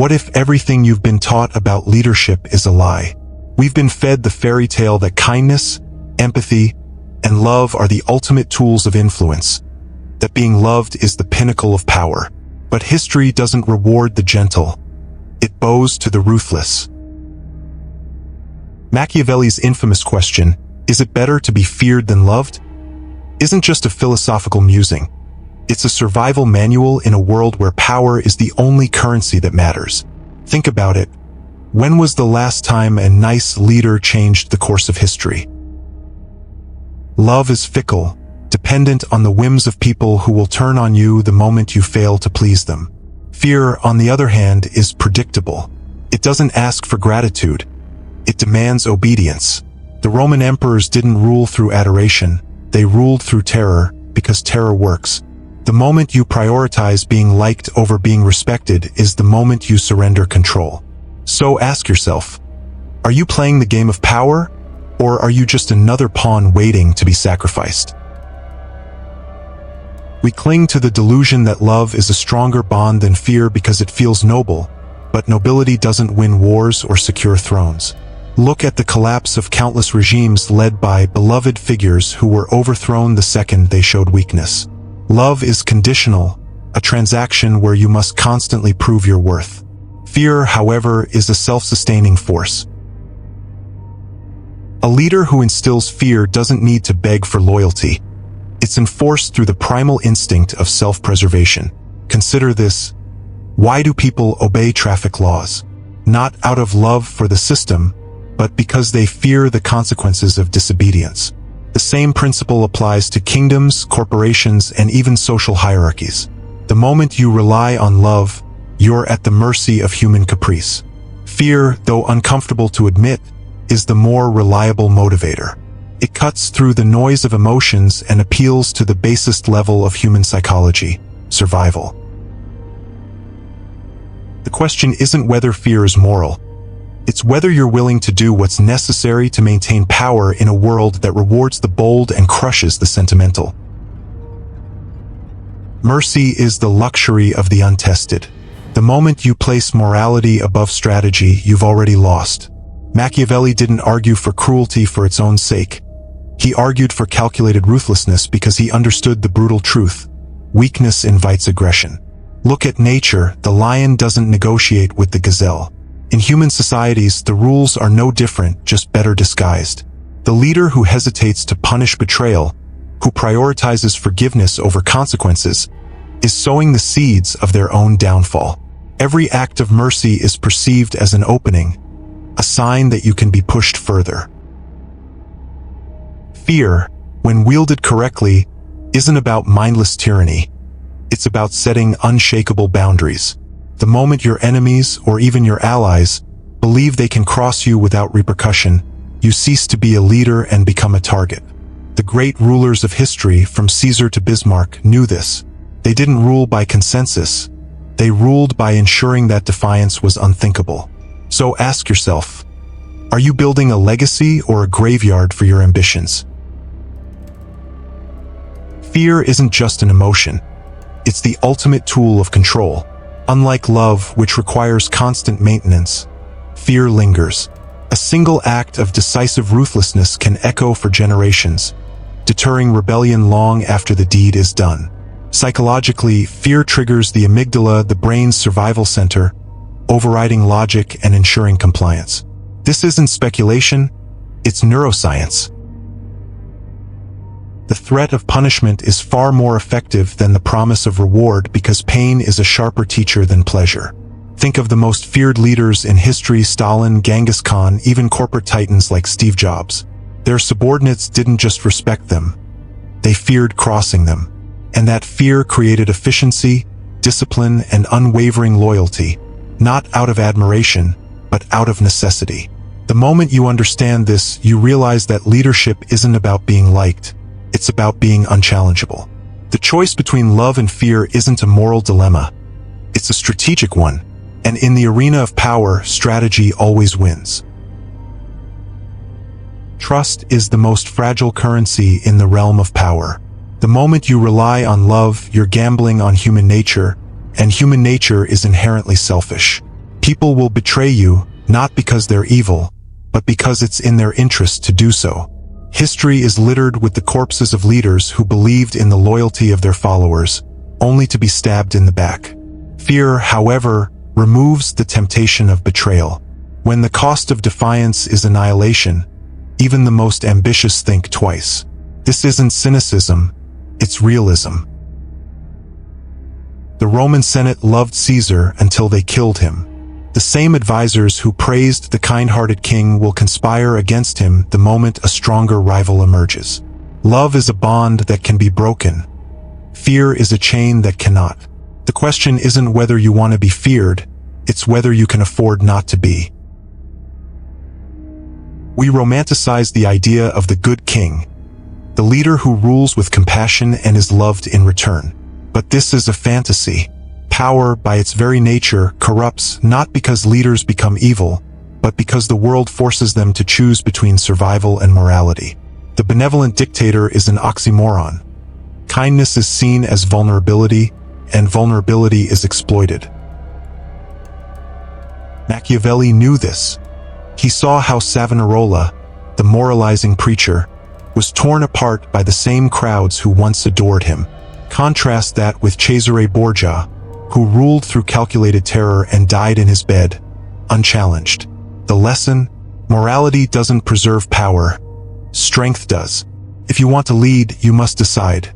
What if everything you've been taught about leadership is a lie? We've been fed the fairy tale that kindness, empathy, and love are the ultimate tools of influence, that being loved is the pinnacle of power. But history doesn't reward the gentle. It bows to the ruthless. Machiavelli's infamous question, "Is it better to be feared than loved?" isn't just a philosophical musing. It's a survival manual in a world where power is the only currency that matters. Think about it. When was the last time a nice leader changed the course of history? Love is fickle, dependent on the whims of people who will turn on you the moment you fail to please them. Fear, on the other hand, is predictable. It doesn't ask for gratitude. It demands obedience. The Roman emperors didn't rule through adoration. They ruled through terror, because terror works. The moment you prioritize being liked over being respected is the moment you surrender control. So ask yourself, are you playing the game of power, or are you just another pawn waiting to be sacrificed? We cling to the delusion that love is a stronger bond than fear because it feels noble, but nobility doesn't win wars or secure thrones. Look at the collapse of countless regimes led by beloved figures who were overthrown the second they showed weakness. Love is conditional, a transaction where you must constantly prove your worth. Fear, however, is a self-sustaining force. A leader who instills fear doesn't need to beg for loyalty. It's enforced through the primal instinct of self-preservation. Consider this. Why do people obey traffic laws? Not out of love for the system, but because they fear the consequences of disobedience. The same principle applies to kingdoms, corporations, and even social hierarchies. The moment you rely on love, you're at the mercy of human caprice. Fear, though uncomfortable to admit, is the more reliable motivator. It cuts through the noise of emotions and appeals to the basest level of human psychology, survival. The question isn't whether fear is moral. It's whether you're willing to do what's necessary to maintain power in a world that rewards the bold and crushes the sentimental. Mercy is the luxury of the untested. The moment you place morality above strategy, you've already lost. Machiavelli didn't argue for cruelty for its own sake. He argued for calculated ruthlessness because he understood the brutal truth. Weakness invites aggression. Look at nature. The lion doesn't negotiate with the gazelle. In human societies, the rules are no different, just better disguised. The leader who hesitates to punish betrayal, who prioritizes forgiveness over consequences, is sowing the seeds of their own downfall. Every act of mercy is perceived as an opening, a sign that you can be pushed further. Fear, when wielded correctly, isn't about mindless tyranny. It's about setting unshakable boundaries. The moment your enemies, or even your allies, believe they can cross you without repercussion, you cease to be a leader and become a target. The great rulers of history, from Caesar to Bismarck, knew this. They didn't rule by consensus. They ruled by ensuring that defiance was unthinkable. So ask yourself, are you building a legacy or a graveyard for your ambitions? Fear isn't just an emotion. It's the ultimate tool of control. Unlike love, which requires constant maintenance, fear lingers. A single act of decisive ruthlessness can echo for generations, deterring rebellion long after the deed is done. Psychologically, fear triggers the amygdala, the brain's survival center, overriding logic and ensuring compliance. This isn't speculation, it's neuroscience. The threat of punishment is far more effective than the promise of reward because pain is a sharper teacher than pleasure. Think of the most feared leaders in history: Stalin, Genghis Khan, even corporate titans like Steve Jobs. Their subordinates didn't just respect them, they feared crossing them. And that fear created efficiency, discipline, and unwavering loyalty, not out of admiration, but out of necessity. The moment you understand this, you realize that leadership isn't about being liked. It's about being unchallengeable. The choice between love and fear isn't a moral dilemma. It's a strategic one, and in the arena of power, strategy always wins. Trust is the most fragile currency in the realm of power. The moment you rely on love, you're gambling on human nature, and human nature is inherently selfish. People will betray you, not because they're evil, but because it's in their interest to do so. History is littered with the corpses of leaders who believed in the loyalty of their followers, only to be stabbed in the back. Fear, however, removes the temptation of betrayal. When the cost of defiance is annihilation, even the most ambitious think twice. This isn't cynicism, it's realism. The Roman Senate loved Caesar until they killed him. The same advisors who praised the kind-hearted king will conspire against him the moment a stronger rival emerges. Love is a bond that can be broken. Fear is a chain that cannot. The question isn't whether you want to be feared, it's whether you can afford not to be. We romanticize the idea of the good king, the leader who rules with compassion and is loved in return. But this is a fantasy. Power, by its very nature, corrupts not because leaders become evil, but because the world forces them to choose between survival and morality. The benevolent dictator is an oxymoron. Kindness is seen as vulnerability, and vulnerability is exploited. Machiavelli knew this. He saw how Savonarola, the moralizing preacher, was torn apart by the same crowds who once adored him. Contrast that with Cesare Borgia, who ruled through calculated terror and died in his bed, unchallenged. The lesson? Morality doesn't preserve power. Strength does. If you want to lead, you must decide.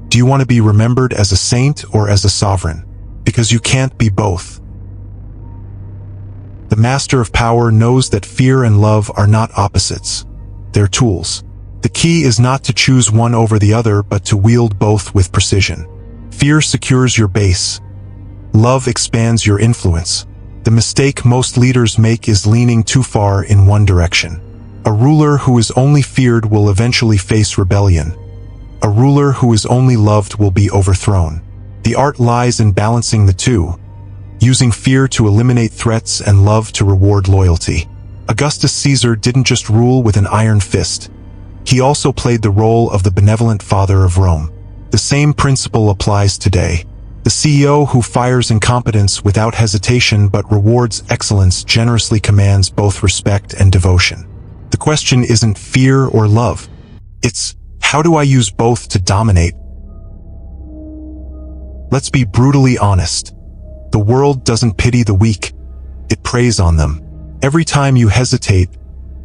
Do you want to be remembered as a saint or as a sovereign? Because you can't be both. The master of power knows that fear and love are not opposites. They're tools. The key is not to choose one over the other, but to wield both with precision. Fear secures your base. Love expands your influence. The mistake most leaders make is leaning too far in one direction. A ruler who is only feared will eventually face rebellion. A ruler who is only loved will be overthrown. The art lies in balancing the two, using fear to eliminate threats and love to reward loyalty. Augustus Caesar didn't just rule with an iron fist. He also played the role of the benevolent father of Rome. The same principle applies today. The CEO who fires incompetence without hesitation but rewards excellence generously commands both respect and devotion. The question isn't fear or love. It's, how do I use both to dominate? Let's be brutally honest. The world doesn't pity the weak. It preys on them. Every time you hesitate,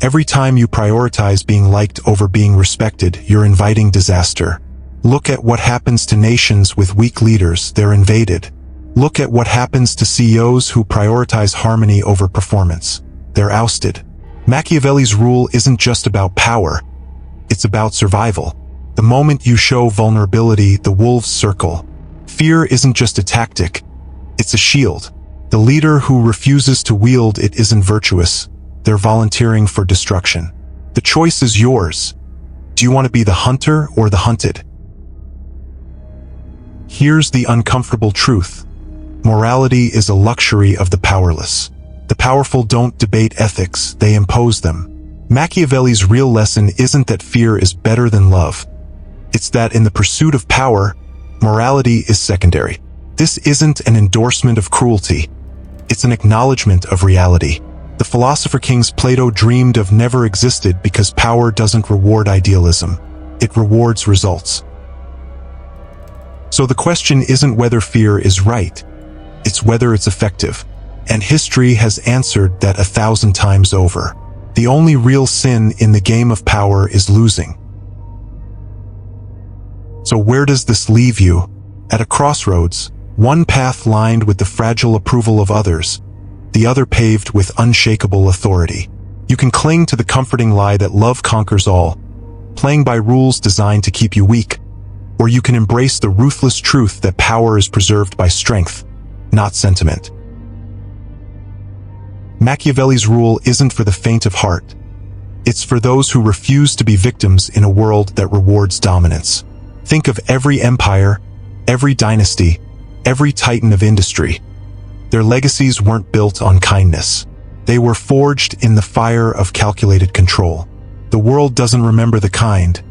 every time you prioritize being liked over being respected, you're inviting disaster. Look at what happens to nations with weak leaders, they're invaded. Look at what happens to CEOs who prioritize harmony over performance. They're ousted. Machiavelli's rule isn't just about power, it's about survival. The moment you show vulnerability, the wolves circle. Fear isn't just a tactic, it's a shield. The leader who refuses to wield it isn't virtuous. They're volunteering for destruction. The choice is yours. Do you want to be the hunter or the hunted? Here's the uncomfortable truth. Morality is a luxury of the powerless. The powerful don't debate ethics, they impose them. Machiavelli's real lesson isn't that fear is better than love. It's that in the pursuit of power, morality is secondary. This isn't an endorsement of cruelty. It's an acknowledgement of reality. The philosopher kings Plato dreamed of never existed because power doesn't reward idealism. It rewards results. So the question isn't whether fear is right. It's whether it's effective. And history has answered that 1,000 times over. The only real sin in the game of power is losing. So where does this leave you? At a crossroads, one path lined with the fragile approval of others, the other paved with unshakable authority. You can cling to the comforting lie that love conquers all, playing by rules designed to keep you weak, or you can embrace the ruthless truth that power is preserved by strength, not sentiment. Machiavelli's rule isn't for the faint of heart. It's for those who refuse to be victims in a world that rewards dominance. Think of every empire, every dynasty, every titan of industry. Their legacies weren't built on kindness. They were forged in the fire of calculated control. The world doesn't remember the kind.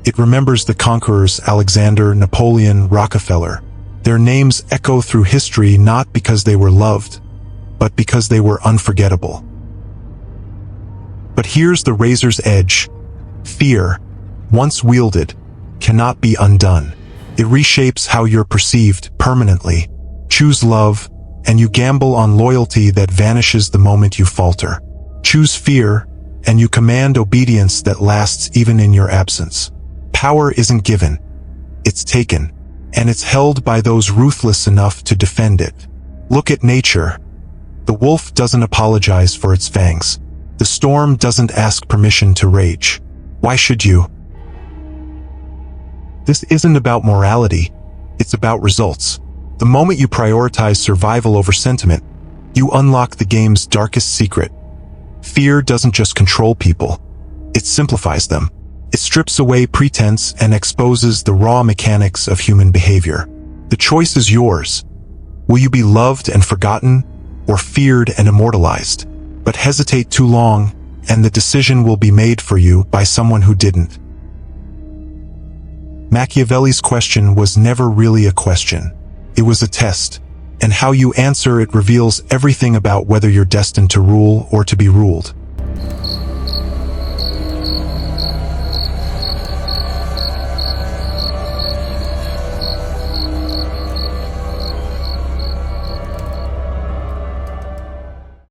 It remembers the conquerors Alexander, Napoleon, Rockefeller. Their names echo through history not because they were loved, but because they were unforgettable. But here's the razor's edge. Fear, once wielded, cannot be undone. It reshapes how you're perceived permanently. Choose love, and you gamble on loyalty that vanishes the moment you falter. Choose fear, and you command obedience that lasts even in your absence. Power isn't given, it's taken, and it's held by those ruthless enough to defend it. Look at nature. The wolf doesn't apologize for its fangs. The storm doesn't ask permission to rage. Why should you? This isn't about morality, it's about results. The moment you prioritize survival over sentiment, you unlock the game's darkest secret. Fear doesn't just control people, it simplifies them. It strips away pretense and exposes the raw mechanics of human behavior. The choice is yours. Will you be loved and forgotten, or feared and immortalized? But hesitate too long, and the decision will be made for you by someone who didn't. Machiavelli's question was never really a question. It was a test, and how you answer it reveals everything about whether you're destined to rule or to be ruled.